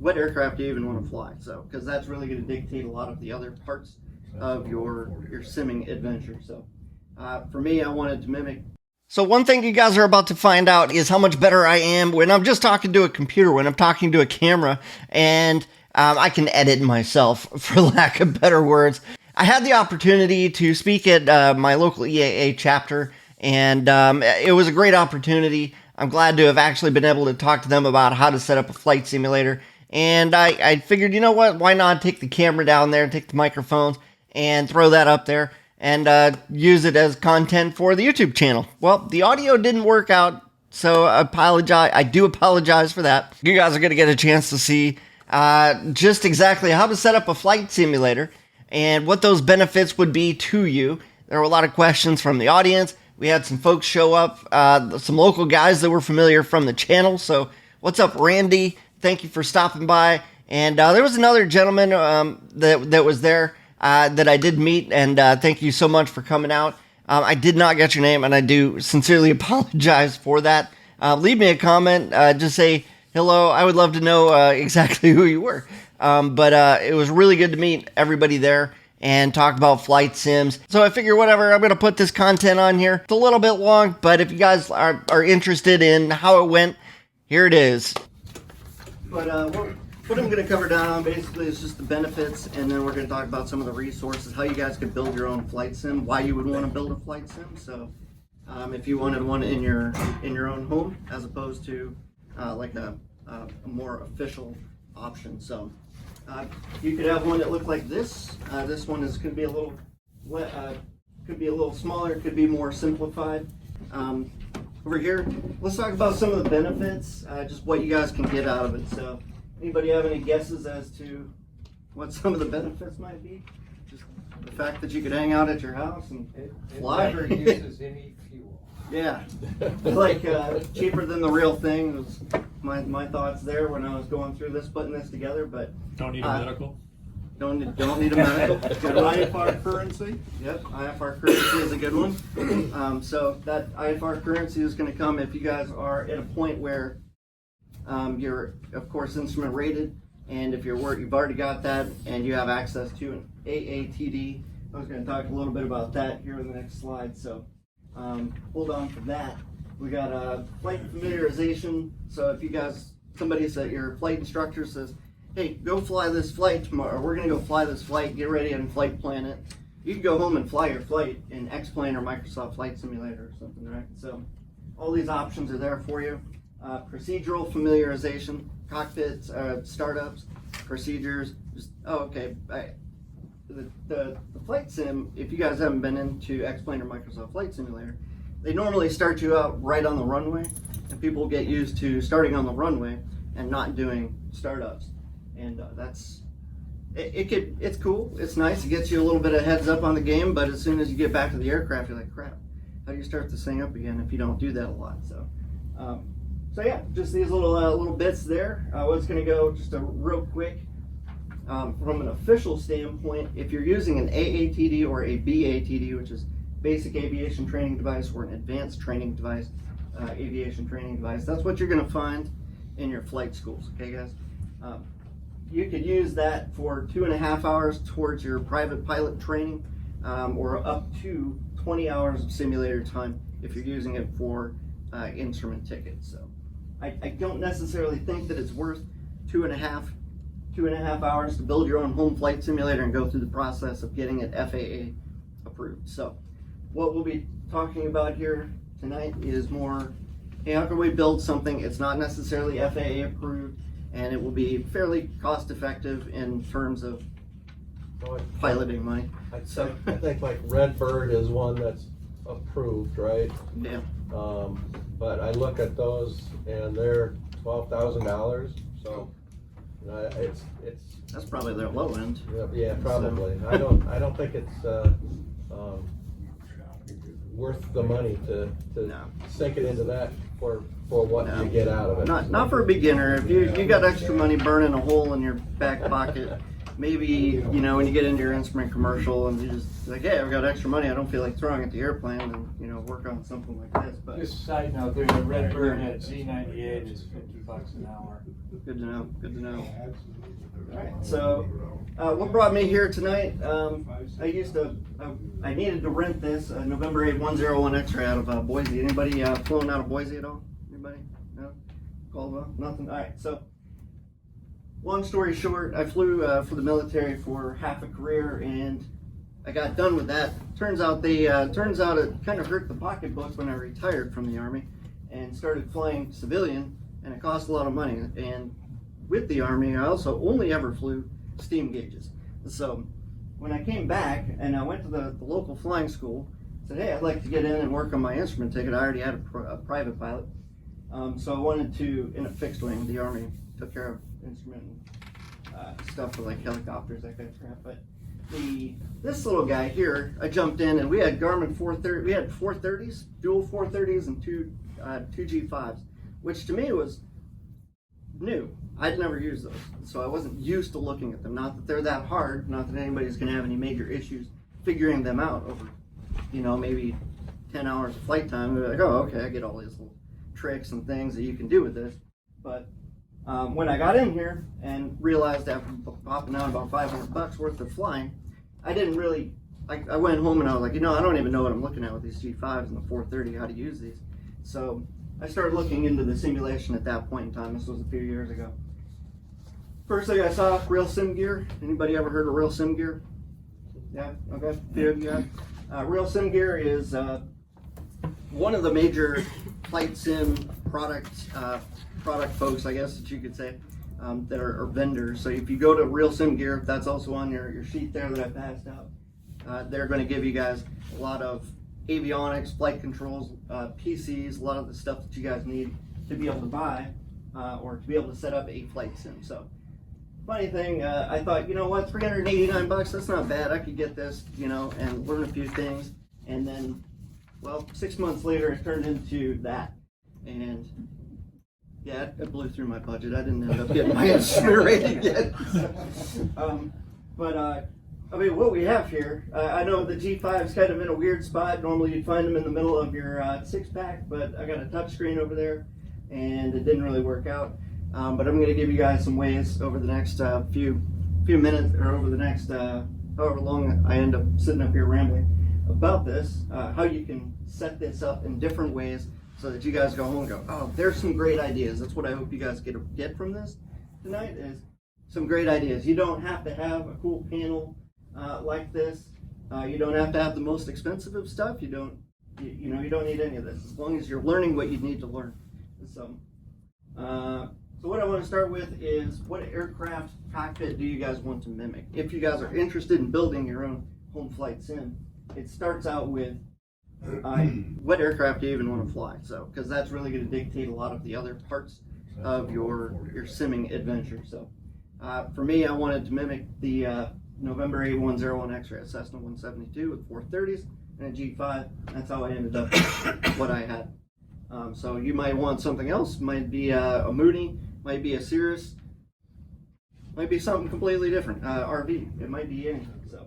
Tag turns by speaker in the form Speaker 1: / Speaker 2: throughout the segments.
Speaker 1: what aircraft do you even want to fly? So, because that's really going to dictate a lot of the other parts of your simming adventure. So, for me, I wanted to mimic. So one thing you guys are about to find out is how much better I am when I'm just talking to a computer, when I'm talking to a camera, and I can edit myself, for lack of better words. I had the opportunity to speak at my local EAA chapter, and it was a great opportunity. I'm glad to have actually been able to talk to them about how to set up a flight simulator. And I figured, you know what, why not take the camera down there, take the microphones, and throw that up there, and use it as content for the YouTube channel. Well, the audio didn't work out, so I do apologize for that. You guys are going to get a chance to see just exactly how to set up a flight simulator and what those benefits would be to you. There were a lot of questions from the audience. We had some folks show up, some local guys that were familiar from the channel. So what's up, Randy? Thank you for stopping by. And there was another gentleman that was there that I did meet, and thank you so much for coming out. I did not get your name, and I do sincerely apologize for that. Leave me a comment. Just say hello. I would love to know exactly who you were. But it was really good to meet everybody there and talk about flight sims. So I figure whatever, I'm going to put this content on here. It's a little bit long, but if you guys are interested in how it went, here it is. But what I'm going to cover down on basically is just the benefits, and then we're going to talk about some of the resources, how you guys could build your own flight sim, why you would want to build a flight sim. So if you wanted one in your own home, as opposed to like a more official option. So you could have one that looked like this. This one could be a little smaller, could be more simplified. Over here, let's talk about some of the benefits, just what you guys can get out of it. So anybody have any guesses as to what some of the benefits might be? Just the fact that you could hang out at your house and fly.
Speaker 2: It never uses any fuel.
Speaker 1: Yeah, like cheaper than the real thing was my thoughts there when I was going through this, putting this together. But
Speaker 3: don't need a medical.
Speaker 1: Don't need a medical. Good IFR currency. Yep, IFR currency is a good one. So that IFR currency is going to come if you guys are at a point where you're, of course, instrument rated, and if you've already got that and you have access to an AATD. I was going to talk a little bit about that here in the next slide. So hold on for that. We got flight familiarization. So if you guys, somebody said, your flight instructor says, hey, go fly this flight tomorrow. We're going to go fly this flight. Get ready and flight plan it. You can go home and fly your flight in X-Plane or Microsoft Flight Simulator or something, right? So all these options are there for you. Procedural familiarization, cockpits, startups, procedures. The flight sim, if you guys haven't been into X-Plane or Microsoft Flight Simulator, they normally start you out right on the runway, and people get used to starting on the runway and not doing startups. And it's cool, it's nice, it gets you a little bit of heads up on the game, but as soon as you get back to the aircraft, you're like, crap, how do you start this thing up again if you don't do that a lot? So yeah, just these little bits there. I was going to go just a real quick, from an official standpoint, if you're using an AATD or a BATD, which is Basic Aviation Training Device, or an Advanced Training Device, Aviation Training Device, that's what you're going to find in your flight schools, okay guys? You could use that for 2.5 hours towards your private pilot training, or up to 20 hours of simulator time if you're using it for instrument tickets. So I don't necessarily think that it's worth 2.5 hours to build your own home flight simulator and go through the process of getting it FAA approved. So what we'll be talking about here tonight is more, hey, how can we build something? It's not necessarily FAA approved, and it will be fairly cost effective in terms of piloting money.
Speaker 4: I think like Redbird is one that's approved, right?
Speaker 1: Yeah.
Speaker 4: But I look at those and they're $12,000. So it's
Speaker 1: that's probably their low end.
Speaker 4: Yeah, probably. So. I don't think it's worth the money to sink it into that for what you get out of it.
Speaker 1: Not for a beginner. If you got extra money burning a hole in your back pocket, maybe when you get into your instrument commercial and you just like, hey, I've got extra money, I don't feel like throwing it to the airplane, and work on something like this. But
Speaker 2: just a side note, there's a Redbird at Z98 is $50 an hour.
Speaker 1: Good to know. Good to know. All right. So, what brought me here tonight? I needed to rent this November 8 101 X-ray out of Boise. Anybody flown out of Boise at all? Anybody? No? Caldwell? Nothing. All right. So, long story short, I flew for the military for half a career, and I got done with that. Turns out it kind of hurt the pocketbook when I retired from the Army and started flying civilian, and it cost a lot of money. And with the Army, I also only ever flew steam gauges. So when I came back and I went to the local flying school, I said, hey, I'd like to get in and work on my instrument ticket. I already had a private pilot. So I wanted to, in a fixed wing, the Army took care of instrument stuff for like helicopters, that kind of crap. But this little guy here, I jumped in and we had Garmin 430. We had 430s, dual 430s, and two G5s, which to me was new. I'd never used those, so I wasn't used to looking at them. Not that they're that hard, not that anybody's going to have any major issues figuring them out over, maybe 10 hours of flight time. We're like, oh, okay, I get all these little tricks and things that you can do with this. But when I got in here and realized after popping out about $500 worth of flying, I didn't really. I went home and I was like, I don't even know what I'm looking at with these G5s and the 430, how to use these. So I started looking into the simulation at that point in time. This was a few years ago. First thing I saw, real sim gear. Anybody ever heard of real sim gear? Yeah, okay, few of you have. Real sim gear is one of the major flight sim product folks, I guess that you could say, that are vendors. So if you go to Real Sim Gear, that's also on your sheet there that I passed out. They're going to give you guys a lot of avionics, flight controls, PCs, a lot of the stuff that you guys need to be able to buy or to be able to set up a flight sim. So funny thing, I thought, what, $389, that's not bad. I could get this, and learn a few things. And then, well, 6 months later, it turned into that. And yeah, it blew through my budget. I didn't end up getting my instrument rated yet. What we have here, I know the G5 is kind of in a weird spot. Normally you'd find them in the middle of your six-pack, but I got a touch screen over there, and it didn't really work out. But I'm going to give you guys some ways over the next few minutes, or over the next however long I end up sitting up here rambling about this, how you can set this up in different ways, so that you guys go home and go, oh, there's some great ideas. That's what I hope you guys get from this tonight, is some great ideas. You don't have to have a cool panel like this. You don't have to have the most expensive of stuff. You don't need any of this, as long as you're learning what you need to learn. So what I want to start with is, what aircraft cockpit do you guys want to mimic? If you guys are interested in building your own home flight sim, it starts out with what aircraft do you even want to fly? So, because that's really going to dictate a lot of the other parts of your simming adventure. So, for me, I wanted to mimic the November 8 101 X-ray, a Cessna 172 with 430s and a G5. That's how I ended up with what I had. So you might want something else. Might be a Mooney, might be a Cirrus, might be something completely different. RV, it might be anything. So,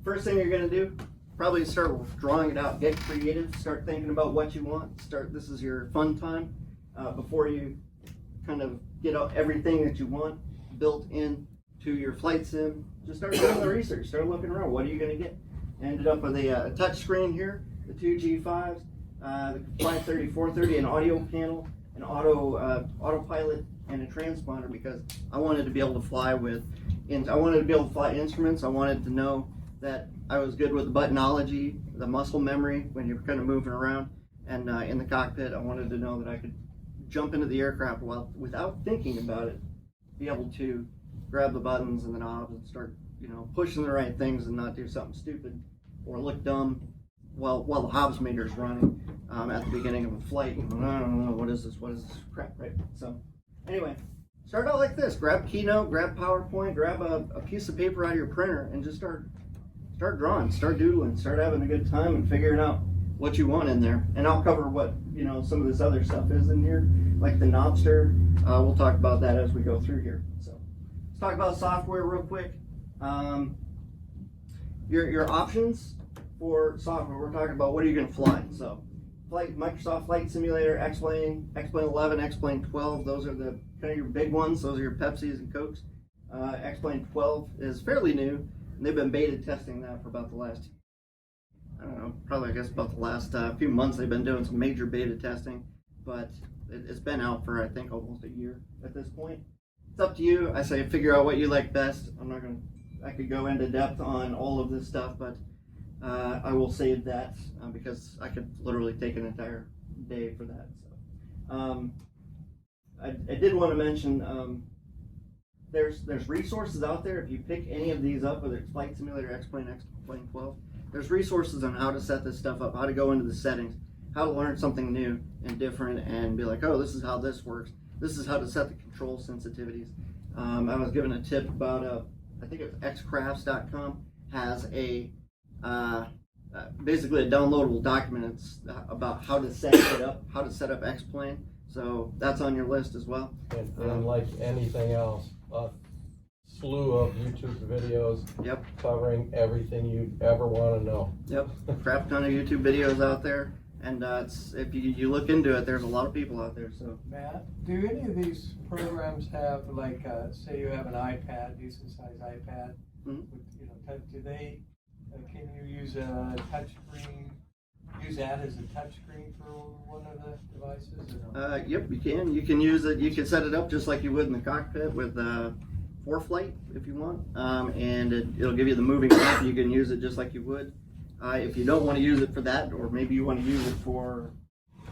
Speaker 1: first thing you're going to do, probably start drawing it out, get creative, start thinking about what you want. This is your fun time before you kind of get everything that you want built in to your flight sim. Just start doing the research, start looking around. What are you going to get? Ended up with a touch screen here, the two G5s, the 530, 430, an audio panel, an autopilot, and a transponder, because I wanted to be able to fly instruments. I wanted to know that I was good with the buttonology, the muscle memory when you're kind of moving around, and in the cockpit, I wanted to know that I could jump into the aircraft without thinking about it, be able to grab the buttons and the knobs and start, pushing the right things and not do something stupid or look dumb while the Hobbs meter is running at the beginning of a flight. I don't know, what is this crap, right? So anyway, start out like this. Grab Keynote, grab PowerPoint, grab a piece of paper out of your printer, and just start drawing, start doodling, start having a good time and figuring out what you want in there. And I'll cover what some of this other stuff is in here, like the Knobster. We'll talk about that as we go through here. So let's talk about software real quick. Your options for software. We're talking about what are you going to fly. So Microsoft Flight Simulator, X-Plane, X-Plane 11, X-Plane 12. Those are the kind of your big ones. Those are your Pepsis and Cokes. X-Plane 12 is fairly new, and they've been beta testing that for about the last, I don't know, probably I guess about the last few months. They've been doing some major beta testing, but it's been out for I think almost a year at this point. It's up to you. I say figure out what you like best. I could go into depth on all of this stuff, but I will save that because I could literally take an entire day for that. So, I did want to mention there's resources out there. If you pick any of these up, whether it's Flight Simulator, X-Plane 12, there's resources on how to set this stuff up, how to go into the settings, how to learn something new and different, and be like, oh, this is how this works. This is how to set the control sensitivities. I was given a tip about I think it's xcrafts.com has a basically a downloadable document. It's about how to set it up, how to set up X-Plane. So that's on your list as well.
Speaker 4: And like anything else, a slew of YouTube videos.
Speaker 1: Yep.
Speaker 4: Covering everything you'd ever want to know.
Speaker 1: Yep. Crap ton of YouTube videos out there, and if you look into it, there's a lot of people out there. So
Speaker 2: Matt, do any of these programs have like, say you have an iPad, decent sized iPad?
Speaker 1: Mm-hmm.
Speaker 2: With, do they? Can you use a touch screen? Use that as a touch screen for one of the devices? Or no?
Speaker 1: Yep, you can. You can use it. You can set it up just like you would in the cockpit with ForeFlight if you want, and it'll give you the moving map. You can use it just like you would. If you don't want to use it for that, or maybe you want to use it for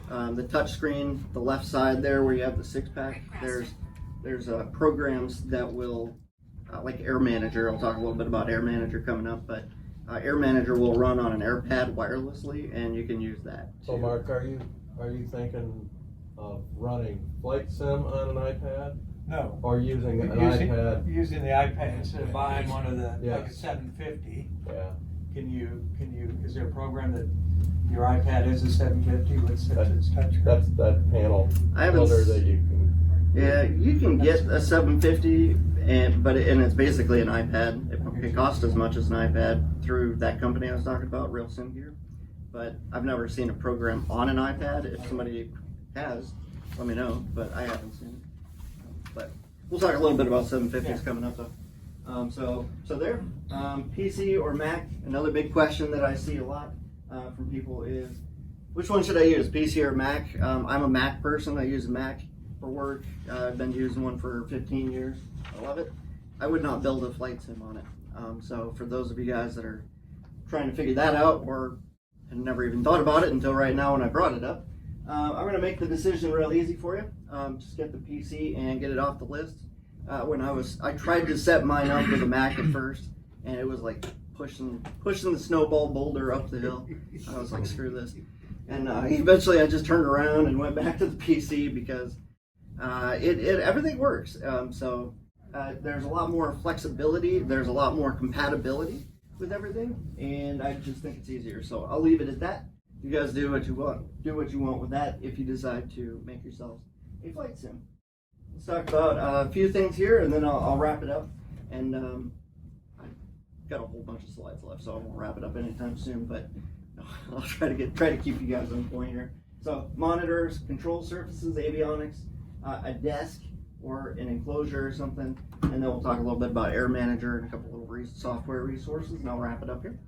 Speaker 1: the touch screen, the left side there where you have the 6-pack, there's programs that will, like Air Manager. I'll talk a little bit about Air Manager coming up, but Air Manager will run on an AirPad wirelessly, and you can use that.
Speaker 4: So Mark, are you thinking of running Flight Sim on an iPad?
Speaker 2: No.
Speaker 4: Or using an iPad?
Speaker 2: Using the iPad instead of buying one of the
Speaker 4: Yes.
Speaker 2: like a 750.
Speaker 4: Yeah.
Speaker 2: Can you? Is there a program that your iPad is a 750 with its touchscreen?
Speaker 4: That's that panel builder that you can.
Speaker 1: Yeah, you can get a 750, but it's basically an iPad. It costs as much as an iPad through that company I was talking about, Real Sim Gear. But I've never seen a program on an iPad. If somebody has, let me know. But I haven't seen it. But we'll talk a little bit about 750s coming up, though. So there. PC or Mac. Another big question that I see a lot from people is, which one should I use, PC or Mac? I'm a Mac person. I use a Mac for work. I've been using one for 15 years. I love it. I would not build a flight sim on it. So for those of you guys that are trying to figure that out or have never even thought about it until right now when I brought it up, I'm going to make the decision real easy for you. Just get the PC and get it off the list. I tried to set mine up with a Mac at first, and it was like pushing the snowball boulder up the hill. I was like, screw this. And eventually I just turned around and went back to the PC because everything works. There's a lot more flexibility. There's a lot more compatibility with everything, and I just think it's easier. So I'll leave it at that. You guys do what you want. Do what you want with that if you decide to make yourselves a flight sim. Let's talk about a few things here, and then I'll wrap it up. And I've got a whole bunch of slides left, so I won't wrap it up anytime soon. But I'll try to keep you guys on point here. So monitors, control surfaces, avionics, a desk or an enclosure or something, and then we'll talk a little bit about Air Manager and a couple little software resources, and I'll wrap it up here.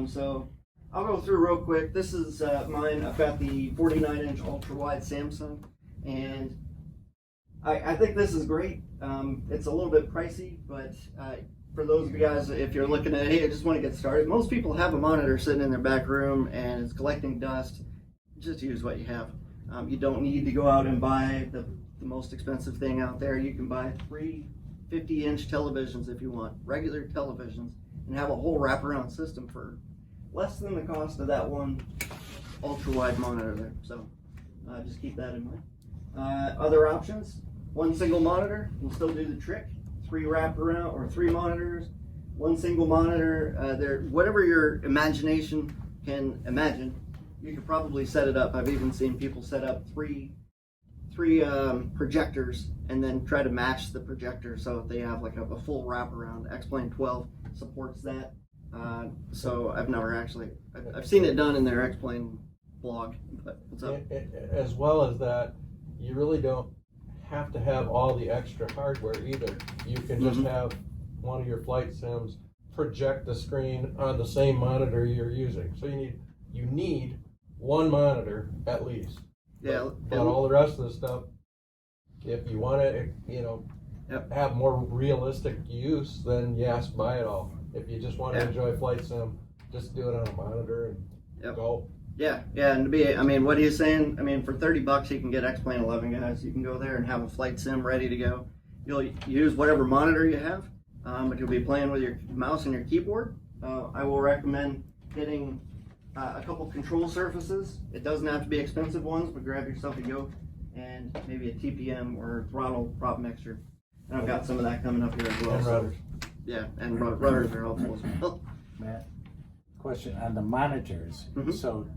Speaker 1: So I'll go through real quick. This is mine. I've got the 49-inch ultra-wide Samsung, and I think this is great. It's a little bit pricey, but for those of you guys, if you're looking at, hey, I just want to get started, most people have a monitor sitting in their back room and it's collecting dust. Just use what you have. You don't need to go out and buy the most expensive thing out there. You can buy 3 50-inch televisions if you want, regular televisions, and have a whole wraparound system for less than the cost of that one ultra-wide monitor there. So just keep that in mind. Other options, one single monitor will still do the trick. 3 wraparound or 3 monitors, one single monitor. Whatever your imagination can imagine, you could probably set it up. I've even seen people set up three projectors and then try to match the projector so they have like a full wraparound. X-Plane 12 supports that. So I've never actually, I've seen it done in their X-Plane blog. But what's up?
Speaker 4: As well as that, you really don't have to have all the extra hardware either. You can just have one of your flight sims project the screen on the same monitor you're using. So you need one monitor at least.
Speaker 1: Yeah.
Speaker 4: But all the rest of the stuff, if you want to, have more realistic use, then yes, buy it all. If you just want to enjoy flight sim, just do it on a monitor and go.
Speaker 1: Yeah, and what he's saying, for $30 you can get X-Plane 11, guys. You can go there and have a flight sim ready to go. You'll use whatever monitor you have, but you'll be playing with your mouse and your keyboard. I will recommend getting a couple control surfaces. It doesn't have to be expensive ones, but grab yourself a yoke and maybe a TPM or throttle prop mixture. And I've got some of that coming up here as well.
Speaker 4: And rudders.
Speaker 1: Yeah, and rudders are helpful as well.
Speaker 3: Matt, question on the monitors. So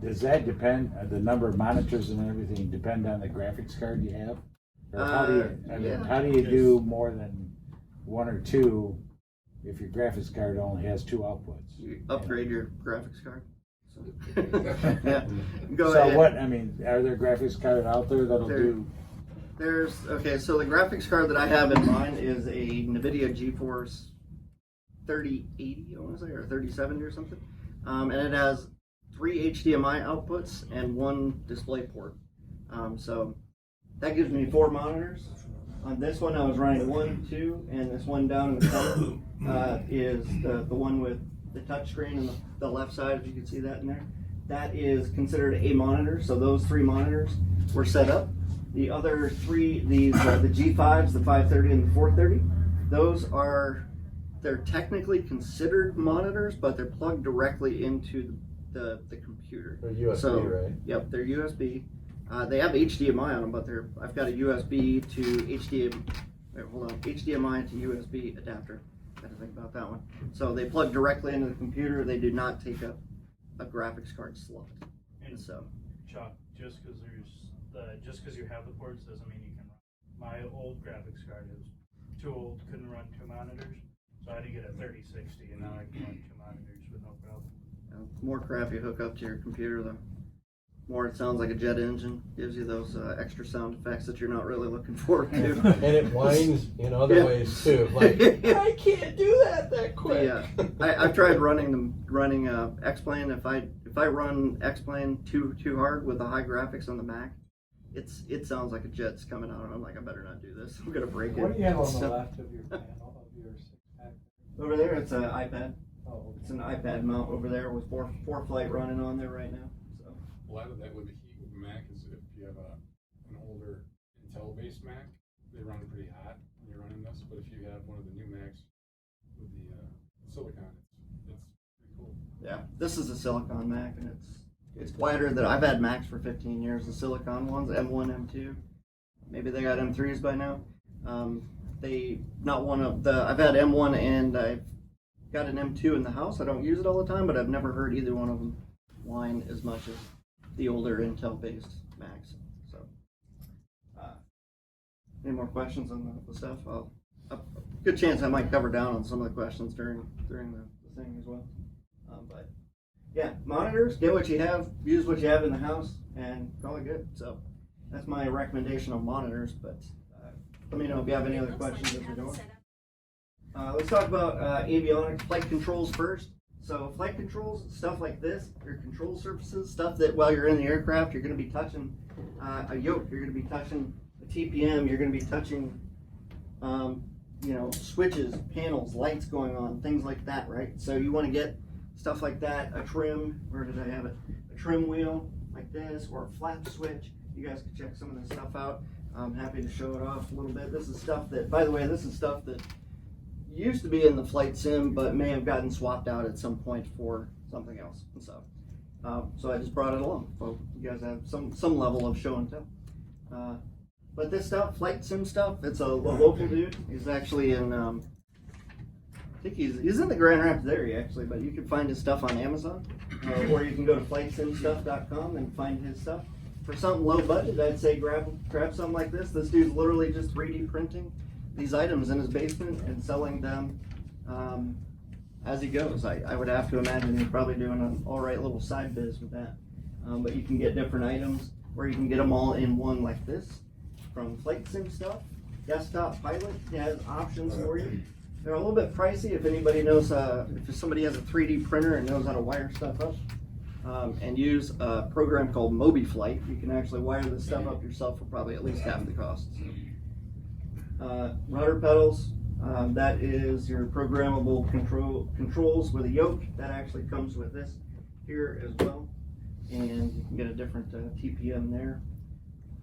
Speaker 3: does that depend, the number of monitors and everything depend on the graphics card you have? Or how do you do more than one or two if your graphics card only has two outputs?
Speaker 1: You upgrade your graphics card. So, Go
Speaker 3: so
Speaker 1: ahead.
Speaker 3: Are there graphics cards out there that'll do?
Speaker 1: So the graphics card that I have in mind is a NVIDIA GeForce 3080, I want to say, or 3070 or something. And it has 3 HDMI outputs and 1 display port. So that gives me 4 monitors. On this one I was running 1, 2, and this one down in the corner is the one with the touch screen on the left side, if you can see that in there. That is considered a monitor, so those 3 monitors were set up. The other 3, the G5s, the 530 and the 430, they're technically considered monitors, but they're plugged directly into the computer.
Speaker 4: They're USB, right?
Speaker 1: Yep, they're USB. They have HDMI on them, but I've got a USB to HDMI to USB adapter. I had to think about that one. So they plug directly into the computer. They do not take up a graphics card slot.
Speaker 5: And
Speaker 1: so,
Speaker 5: Chuck, just because you have the ports doesn't mean you can run. My old graphics card is too old, couldn't run 2 monitors, so I had to get a 3060, and now I can run 2 monitors with no problem.
Speaker 1: the more crap you hook up to your computer, the more it sounds like a jet engine. Gives you those extra sound effects that you're not really looking forward to.
Speaker 4: And it whines in other ways too. Like, I can't do that quick.
Speaker 1: Yeah, I've tried running X-Plane. If I run X-Plane too hard with the high graphics on the Mac, it sounds like a jet's coming out, and I'm like, I better not do this. I'm gonna break it.
Speaker 2: What do you have on the left of your panel, of your 6-pack?
Speaker 1: Over there, it's an iPad.
Speaker 2: Oh,
Speaker 1: It's an iPad mount over there with 4 flight running on there right now. So.
Speaker 6: A lot of that with the heat with the Mac is if you have an older Intel-based Mac, they run pretty hot when you're running this. But if you have one of the new Macs with the silicon, it's pretty cool.
Speaker 1: Yeah, this is a silicon Mac, and it's quieter. That I've had Macs for 15 years. The silicon ones, M1, M2. Maybe they got M3s by now. I've had M1 and I've got an M2 in the house. I don't use it all the time, but I've never heard either one of them whine as much as the older Intel-based Macs. So, any more questions on the stuff? Good chance I might cover down on some of the questions during the thing as well. But yeah, monitors, get what you have, use what you have in the house, and call it good. So that's my recommendation on monitors. But let me know if you have any other questions as we're going. Let's talk about avionics, flight controls first. So flight controls, stuff like this, your control surfaces, stuff that while you're in the aircraft, you're going to be touching a yoke, you're going to be touching a TPM, you're going to be touching, switches, panels, lights going on, things like that, right? So you want to get stuff like that, a trim, where did I have it? A trim wheel like this, or a flap switch. You guys can check some of this stuff out. I'm happy to show it off a little bit. This is stuff that, by the way, this is stuff that used to be in the flight sim, but may have gotten swapped out at some point for something else. And so I just brought it along. So you guys have some level of show and tell. But this stuff, flight sim stuff, it's a local dude. He's actually in, I think he's in the Grand Rapids area actually, but you can find his stuff on Amazon, or you can go to flightsimstuff.com and find his stuff. For something low budget, I'd say grab something like this. This dude's literally just 3D printing these items in his basement and selling them as he goes. I would have to imagine he's probably doing an all right little side biz with that. But you can get different items, or you can get them all in one like this, from flight sim stuff. Desktop Pilot has options for you. They're a little bit pricey if anybody knows, if somebody has a 3D printer and knows how to wire stuff up. And use a program called MobiFlight. You can actually wire this stuff up yourself for probably at least half the cost. Rudder pedals, that is your programmable controls with a yoke. That actually comes with this here as well. And you can get a different TPM there.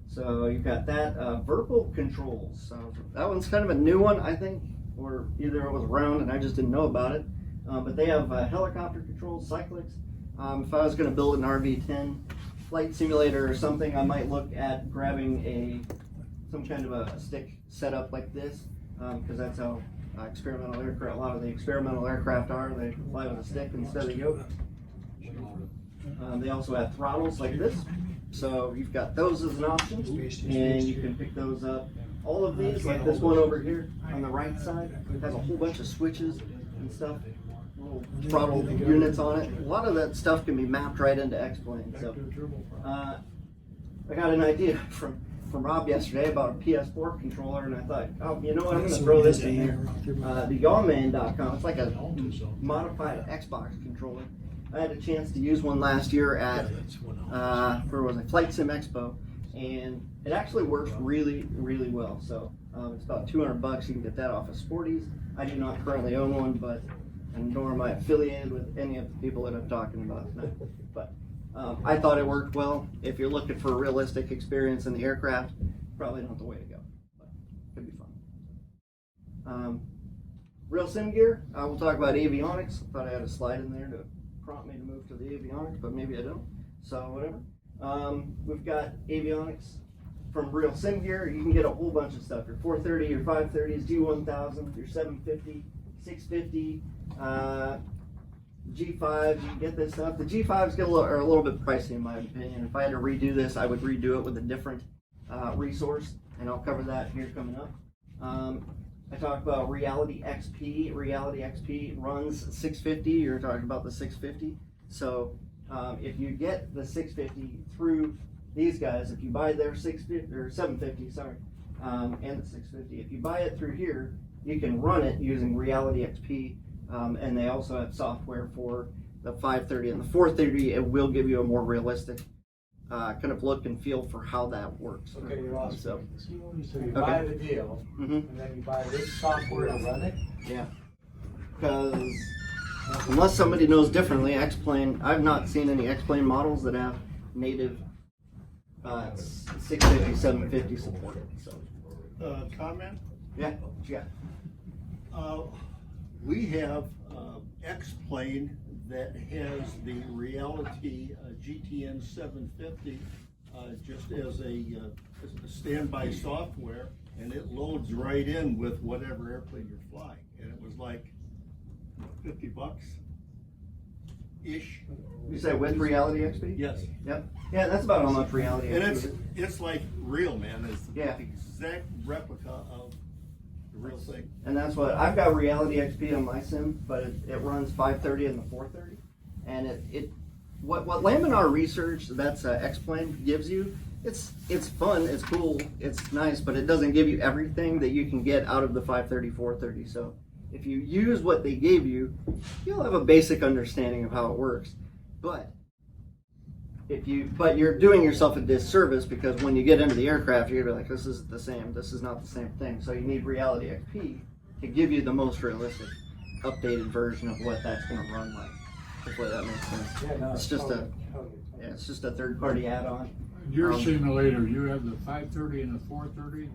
Speaker 1: So you've got that. Vertical controls. So that one's kind of a new one, I think, or either it was around and I just didn't know about it. But they have helicopter controls, cyclics. If I was going to build an RV10 flight simulator or something, I might look at grabbing some kind of a stick setup like this, because that's how experimental aircraft, a lot of the experimental aircraft are. They fly with a stick instead of yoke. They also have throttles like this, so you've got those as an option, and you can pick those up. All of these, like this one over here on the right side, has a whole bunch of switches and stuff. Throttle units on it. A lot of that stuff can be mapped right into X-Plane. So I got an idea from Rob yesterday about a PS4 controller, and I thought, oh, you know what, I'm going to throw this in there. The Yawman.com, it's like a modified Xbox controller. I had a chance to use one last year at where was it? Flight Sim Expo, and it actually works really, really well. So it's about $200. You can get that off of Sporties. I do not currently own one, but and nor am I affiliated with any of the people that I'm talking about tonight. But I thought it worked well. If you're looking for a realistic experience in the aircraft, probably not the way to go, but could be fun. Real sim gear, we'll talk about avionics. I thought I had a slide in there to prompt me to move to the avionics, but maybe I don't, so whatever. We've got avionics from Real Sim Gear. You can get a whole bunch of stuff. Your 430, your 530s, G1000, your 750, 650, G5, you can get this stuff. The G5s are a little bit pricey in my opinion. If I had to redo this, I would redo it with a different resource, and I'll cover that here coming up. I talked about Reality XP. Reality XP runs 650. You're talking about the 650. So if you get the 650 through these guys, if you buy their 650 or 750, sorry, and the 650, if you buy it through here, you can run it using Reality XP. And they also have software for the 530 and the 430. It will give you a more realistic kind of look and feel for how that works.
Speaker 2: Okay, you're awesome.
Speaker 1: So
Speaker 2: you buy the deal, and then you buy this software to run it?
Speaker 1: Yeah. Because unless somebody knows differently, X-Plane, I've not seen any X-Plane models that have native 650, 750 support. So.
Speaker 7: Comment?
Speaker 1: Yeah, yeah.
Speaker 7: We have X-Plane that has the Reality GTN 750 just as a standby software, and it loads right in with whatever airplane you're flying. And it was like $50 ish.
Speaker 1: You say with Reality XP?
Speaker 7: Yes.
Speaker 1: Yep. Yeah, that's about how much Reality XP
Speaker 7: And
Speaker 1: is.
Speaker 7: it's like real, man. It's
Speaker 1: Yeah.
Speaker 7: the exact replica of the real thing.
Speaker 1: And that's what I've got Reality XP on my sim, but it runs 530 and the 430, and what Laminar research that's X-Plane gives you, it's fun, it's cool, it's nice, but it doesn't give you everything that you can get out of the 530, 430. So if you use what they gave you, you'll have a basic understanding of how it works. But you're doing yourself a disservice, because when you get into the aircraft, you're gonna be like, this isn't the same, this is not the same thing. So you need Reality XP to give you the most realistic, updated version of what that's gonna run like. Hopefully that makes sense.
Speaker 2: Yeah, no,
Speaker 1: It's just it's just a third-party add-on.
Speaker 8: Your simulator, you have the 530 and the 430,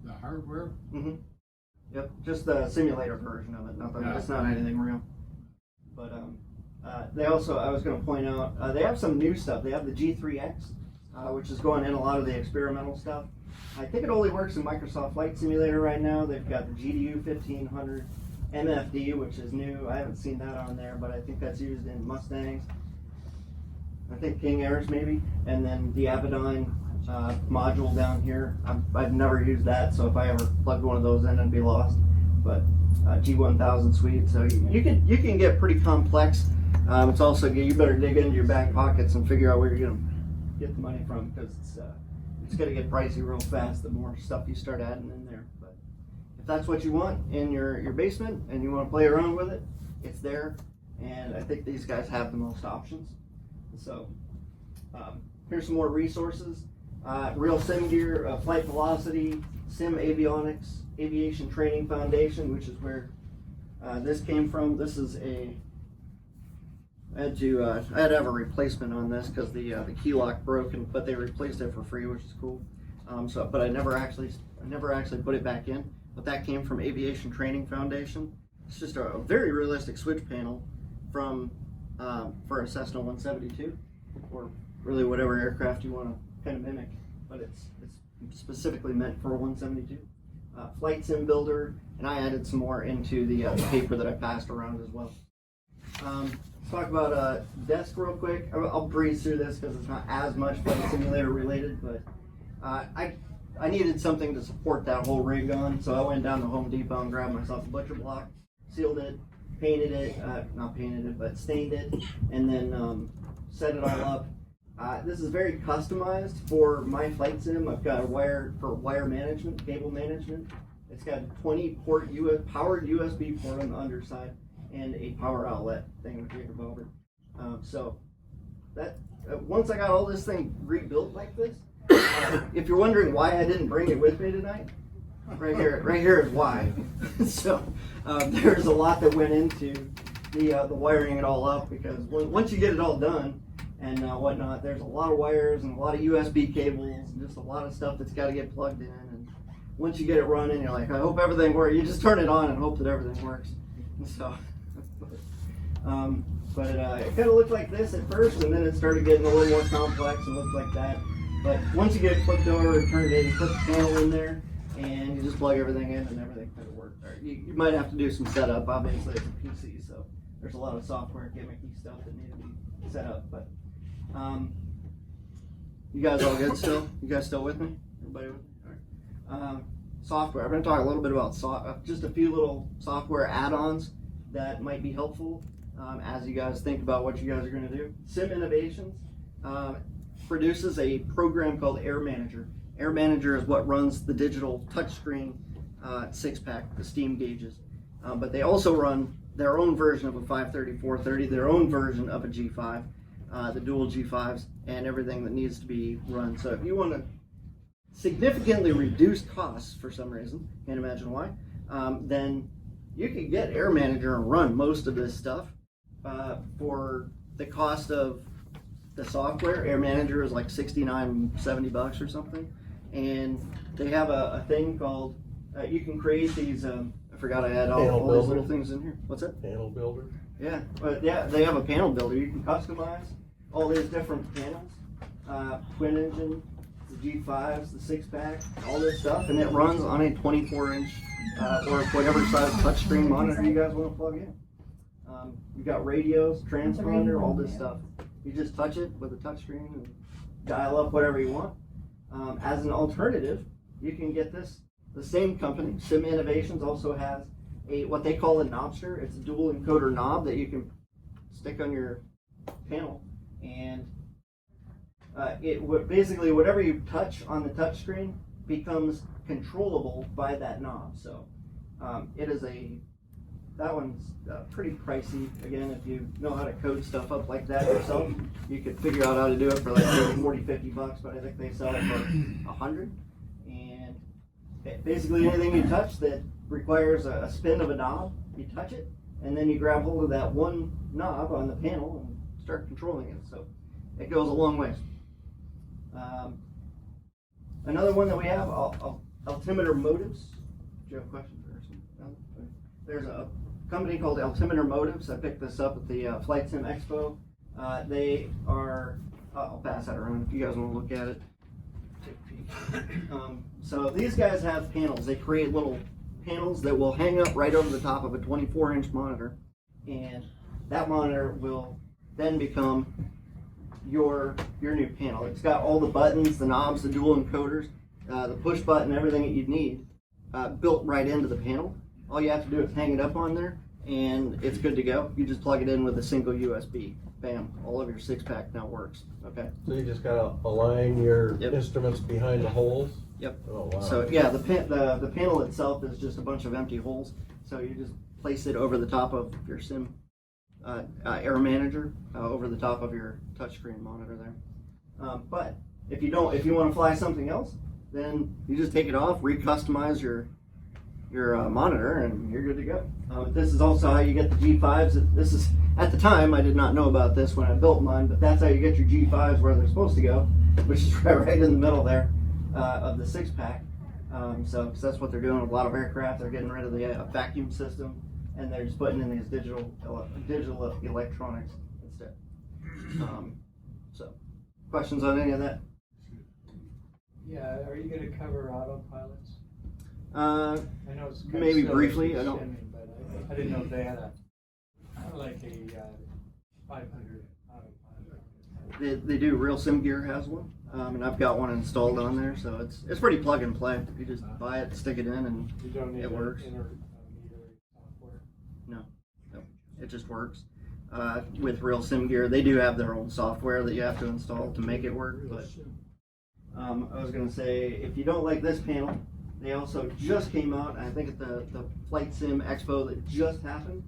Speaker 8: the hardware?
Speaker 1: Mm-hmm. Yep, just the simulator version of it. Nothing.
Speaker 8: Yeah.
Speaker 1: It's not anything real. But they also, I was going to point out, they have some new stuff. They have the G3X, which is going in a lot of the experimental stuff. I think it only works in Microsoft Flight Simulator right now. They've got the GDU 1500 MFD, which is new. I haven't seen that on there, but I think that's used in Mustangs. I think King Airs maybe, and then the Addons module down here. I've never used that, so if I ever plugged one of those in, I'd be lost. But G1000 suite. So you can get pretty complex. It's also, you better dig into your back pockets and figure out where you're gonna get the money from, because it's gonna get pricey real fast the more stuff you start adding in there. But if that's what you want in your basement and you want to play around with it, it's there. And I think these guys have the most options. So here's some more resources. Real Sim Gear, Flight Velocity, Sim Avionics, Aviation Training Foundation, which is where this came from. This is I had to have a replacement on this because the key lock broke, but they replaced it for free, which is cool. But I never actually put it back in. But that came from Aviation Training Foundation. It's just a very realistic switch panel for a Cessna 172, or really whatever aircraft you want to kind of mimic. But it's specifically meant for a 172. Flight Sim Builder, and I added some more into the paper that I passed around as well. Let's talk about desk real quick. I'll breeze through this because it's not as much Flight Simulator related, but I needed something to support that whole rig on, so I went down to Home Depot and grabbed myself a butcher block, sealed it, painted it, not painted it, but stained it, and then set it all up. This is very customized for my flight sim. I've got a wire for wire management, cable management. It's got a 20-port powered USB port on the underside and a power outlet thing with Jacob Bauer. So that once I got all this thing rebuilt like this, if you're wondering why I didn't bring it with me tonight, right here is why. So there's a lot that went into the wiring it all up, because once you get it all done and whatnot, there's a lot of wires and a lot of USB cables and just a lot of stuff that's got to get plugged in. And once you get it running, you're like, I hope everything works. You just turn it on and hope that everything works. And so, but it kind of looked like this at first, and then it started getting a little more complex and looked like that. But once you get it flipped over and turned it, you put the panel in there, and you just plug everything in, and everything kind of works. You might have to do some setup. Obviously, it's a PC, so there's a lot of software gimmicky stuff that need to be set up. But you guys all good still? You guys still with me? Everybody with me? All right. Software. I'm going to talk a little bit about just a few little software add-ons that might be helpful as you guys think about what you guys are going to do. Sim Innovations produces a program called Air Manager. Air Manager is what runs the digital touchscreen 6-pack, the steam gauges. But they also run their own version of a 530, 430, their own version of a G5, the dual G5s, and everything that needs to be run. So if you want to significantly reduce costs for some reason, can't imagine why, then you can get Air Manager and run most of this stuff for the cost of the software. Air Manager is like $69, $70 or something, and they have a thing called you can create these. I forgot I had all these little things in here. What's that?
Speaker 4: Panel builder.
Speaker 1: Yeah, yeah, they have a panel builder. You can customize all these different panels, twin engine, the G5s, the 6-pack, all this stuff, and it runs on a 24-inch or whatever size touchscreen monitor you guys want to plug in. You've got radios, transponder, all this stuff. You just touch it with a touchscreen and dial up whatever you want. As an alternative, you can get this. The same company, Sim Innovations, also has what they call a knobster. It's a dual encoder knob that you can stick on your panel, and basically whatever you touch on the touchscreen becomes controllable by that knob. So that one's pretty pricey. Again, if you know how to code stuff up like that yourself, you could figure out how to do it for like $40, $50, but I think they sell it for $100. And basically anything you touch that requires a spin of a knob, you touch it, and then you grab hold of that one knob on the panel and start controlling it. So it goes a long way. Another one that we have, altimeter motives. Do you have questions or something? No? There's a company called Altimeter Motives. I picked this up at the Flight Sim Expo. They are, I'll pass that around if you guys want to look at it. Take a peek. So these guys have panels. They create little panels that will hang up right over the top of a 24-inch monitor, and that monitor will then become your new panel. It's got all the buttons, the knobs, the dual encoders, the push button, everything that you'd need built right into the panel. all you have to do is hang it up on there, and it's good to go. You just plug it in with a single USB. Bam, all of your 6-pack now works. Okay.
Speaker 4: So you just gotta align your
Speaker 1: Yep.
Speaker 4: instruments behind the holes?
Speaker 1: Yep.
Speaker 4: Oh, wow.
Speaker 1: So yeah, the panel itself is just a bunch of empty holes. So you just place it over the top of your sim air manager, over the top of your touchscreen monitor there. But if you want to fly something else, then you just take it off, recustomize your monitor, and you're good to go. This is also how you get the G5s. This is, at the time, I did not know about this when I built mine, but that's how you get your G5s where they're supposed to go, which is right in the middle there of the 6-pack. Cause that's what they're doing with a lot of aircraft. They're getting rid of the vacuum system, and they're just putting in these digital electronics instead. So, questions on any of that?
Speaker 2: Yeah, are you gonna cover autopilots?
Speaker 1: Uh,
Speaker 2: I know it's kind of
Speaker 1: maybe
Speaker 2: silly
Speaker 1: briefly.
Speaker 2: for
Speaker 1: I don't.
Speaker 2: simming, but I didn't know if they had a 500 autopilot.
Speaker 1: They do. Real Sim Gear has one, and I've got one installed on there, so it's pretty plug and play. You just buy it, stick it in, and
Speaker 2: You don't need
Speaker 1: it works.
Speaker 2: intermediary software.
Speaker 1: No, it just works. With Real Sim Gear, they do have their own software that you have to install to make it work. But I was gonna say, if you don't like this panel, they also just came out. I think at the Flight Sim Expo that just happened.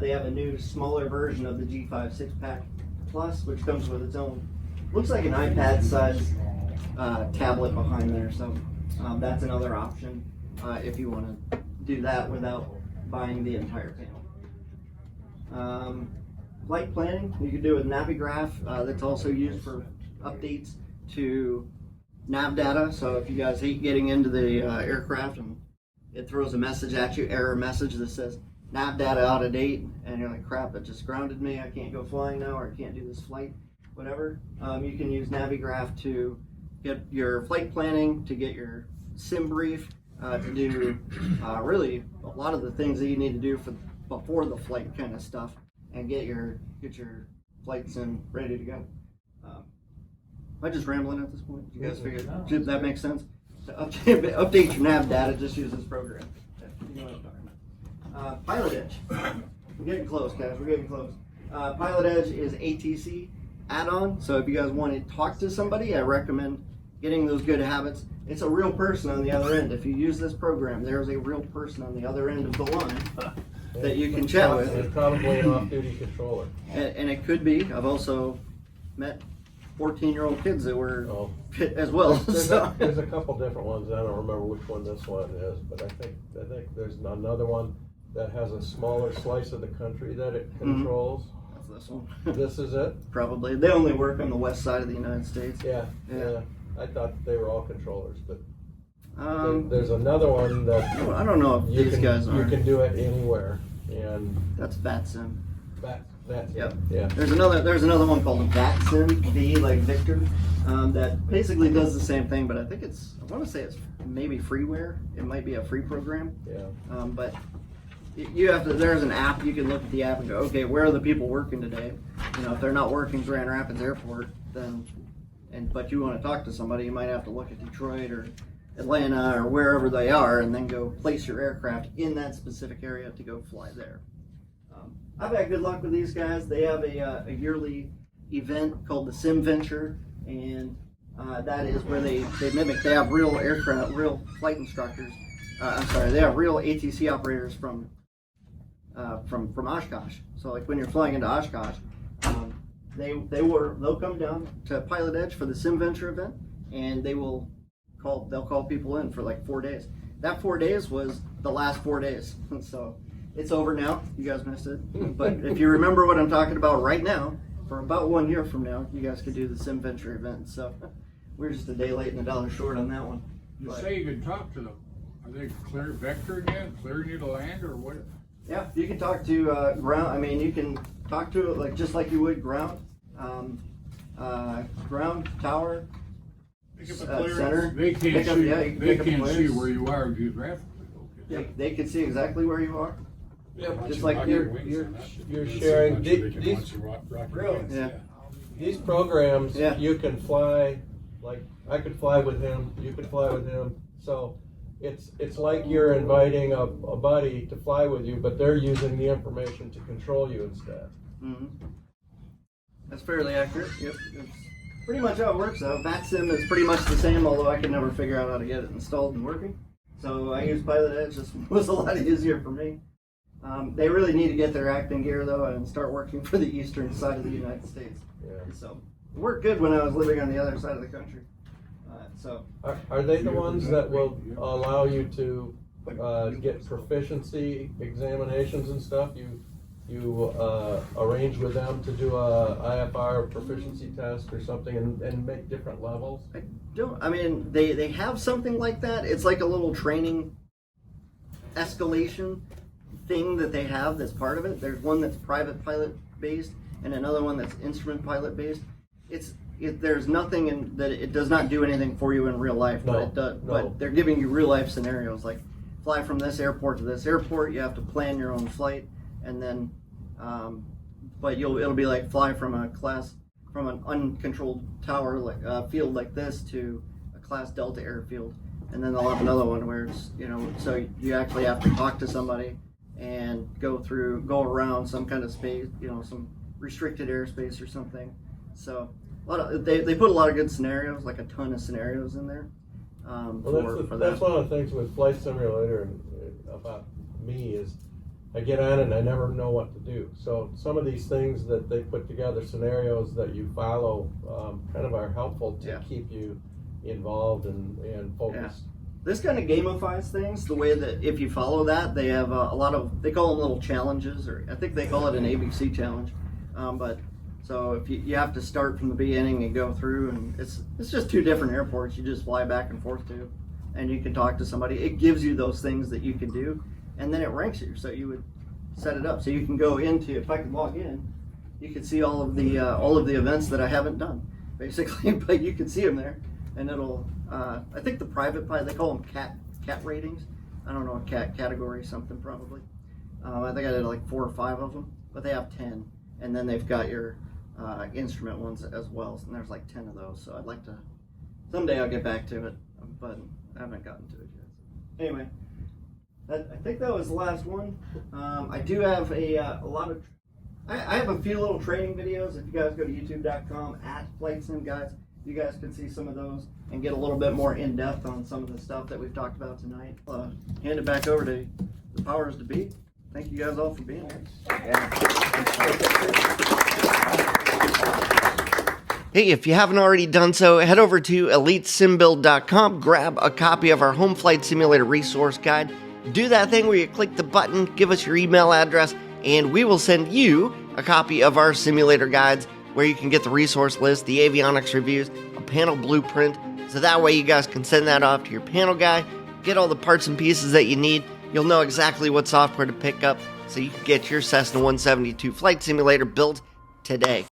Speaker 1: They have a new, smaller version of the G5 6-pack Plus, which comes with its own, looks like an iPad size tablet behind there. So that's another option if you want to do that without buying the entire panel. Flight planning, you can do with Navigraph. That's also used for updates to nav data. So if you guys hate getting into the aircraft and it throws a message at you, error message that says nav data out of date, and you're like, crap, it just grounded me, I can't go flying now, or I can't do this flight, whatever. You can use Navigraph to get your flight planning, to get your sim brief, to do really a lot of the things that you need to do for before the flight kind of stuff, and get your flight sim ready to go. Am I just rambling at this point? You guys figure that makes sense? To update your nav data, just use this program. You know what I'm talking about. Pilot Edge. We're getting close, guys. We're getting close. Pilot Edge is ATC add-on. So if you guys want to talk to somebody, I recommend getting those good habits. It's a real person on the other end. If you use this program, there's a real person on the other end of the line that you can chat with.
Speaker 4: It's probably an off-duty controller.
Speaker 1: And it could be. I've also met 14-year-old kids that were as well.
Speaker 4: There's a couple different ones. I don't remember which one this one is, but I think there's another one that has a smaller slice of the country that it controls.
Speaker 1: That's this one.
Speaker 4: This is it?
Speaker 1: Probably. They only work on the west side of the United States.
Speaker 4: Yeah. I thought they were all controllers, but
Speaker 1: There's
Speaker 4: another one that
Speaker 1: I don't know if these guys are.
Speaker 4: You can do it anywhere, and
Speaker 1: That's VATSIM.
Speaker 4: that's
Speaker 1: Yep.
Speaker 4: yeah.
Speaker 1: There's another one called VATSIM, V like Victor, that basically does the same thing, but I think I want to say it's maybe freeware. It might be a free program.
Speaker 4: Yeah.
Speaker 1: But you have to. There's an app you can look at the app and go, okay, where are the people working today? You know, if they're not working Grand Rapids Airport, then but you want to talk to somebody, you might have to look at Detroit or Atlanta or wherever they are, and then go place your aircraft in that specific area to go fly there. I've had good luck with these guys. They have a yearly event called the Sim Venture, and that is where they mimic. They have real aircraft, real flight instructors. They have real ATC operators from Oshkosh. So like when you're flying into Oshkosh, they'll come down to Pilot Edge for the Sim Venture event, and they'll call people in for like 4 days. That 4 days was the last 4 days, so it's over now. You guys missed it, but if you remember what I'm talking about right now, for about 1 year from now, you guys could do the Sim Venture event. So we're just a day late and $1 short on that one.
Speaker 8: You say you can talk to them. Are they vectoring you, clearing you to land, or what?
Speaker 1: Yeah, you can talk to ground. I mean, you can talk to it just like you would ground, ground tower, center.
Speaker 8: They can't see.
Speaker 1: you
Speaker 8: They
Speaker 1: can pick up
Speaker 8: can't see
Speaker 1: players.
Speaker 8: where you are geographically.
Speaker 1: Yeah, they can see exactly where you are.
Speaker 4: Yeah,
Speaker 1: just like
Speaker 4: you're sharing these
Speaker 6: Really?
Speaker 1: Yeah.
Speaker 4: these programs.
Speaker 1: Yeah.
Speaker 4: You can fly. Like I could fly with him. You could fly with him. So it's like you're inviting a buddy to fly with you, but they're using the information to control you instead.
Speaker 1: Mm-hmm. That's fairly accurate. Yep, it's pretty much how it works. Though VATSIM is pretty much the same, although I could never figure out how to get it installed and working. So I use Pilot Edge. Just was a lot easier for me. They really need to get their acting gear though and start working for the eastern side of the United States.
Speaker 4: Yeah.
Speaker 1: So it worked good when I was living on the other side of the country. So
Speaker 4: Are they the ones that will allow you to get proficiency examinations and stuff? You arrange with them to do a IFR proficiency test or something and make different levels?
Speaker 1: I mean, they have something like that. It's like a little training escalation thing that they have that's part of it. There's one that's private pilot based and another one that's instrument pilot based. There's nothing in that it does not do anything for you in real life, but it does.
Speaker 4: No.
Speaker 1: But they're giving you real life scenarios like fly from this airport to this airport. You have to plan your own flight, and then, but it'll be like fly from an uncontrolled tower like field like this to a Class Delta airfield, and then they'll have another one where it's so you actually have to talk to somebody and go around some kind of space, some restricted airspace or something. So. They put a lot of good scenarios, like a ton of scenarios in there.
Speaker 4: That's one of the things with Flight Simulator and about me is I get on it and I never know what to do. So some of these things that they put together, scenarios that you follow, kind of are helpful to keep you involved and focused.
Speaker 1: Yeah. This kind of gamifies things the way that if you follow that, they have a lot of, they call them little challenges, or I think they call it an ABC challenge. So if you have to start from the beginning and go through, and it's just two different airports you just fly back and forth to, and you can talk to somebody. It gives you those things that you can do, and then it ranks you. So you would set it up so you can go into. If I could log in, you can see all of the events that I haven't done, basically. But you can see them there, and it'll. I think the private pilot, they call them cat ratings. I don't know, category something probably. I think I did like 4 or 5 of them, but they have 10, and then they've got your instrument ones as well, and there's like 10 of those. So I'd like to someday I'll get back to it, but I haven't gotten to it yet. Anyway, I think that was the last one. I do have a lot of I have a few little training videos. If you guys go to youtube.com @FlightSimGuides, you guys can see some of those and get a little bit more in depth on some of the stuff that we've talked about tonight. Hand it back over to the powers to be. Thank you guys all for being here. Hey, if you haven't already done so, head over to EliteSimBuild.com, grab a copy of our Home Flight Simulator Resource Guide. Do that thing where you click the button, give us your email address, and we will send you a copy of our simulator guides where you can get the resource list, the avionics reviews, a panel blueprint, so that way you guys can send that off to your panel guy, get all the parts and pieces that you need. You'll know exactly what software to pick up so you can get your Cessna 172 flight simulator built today.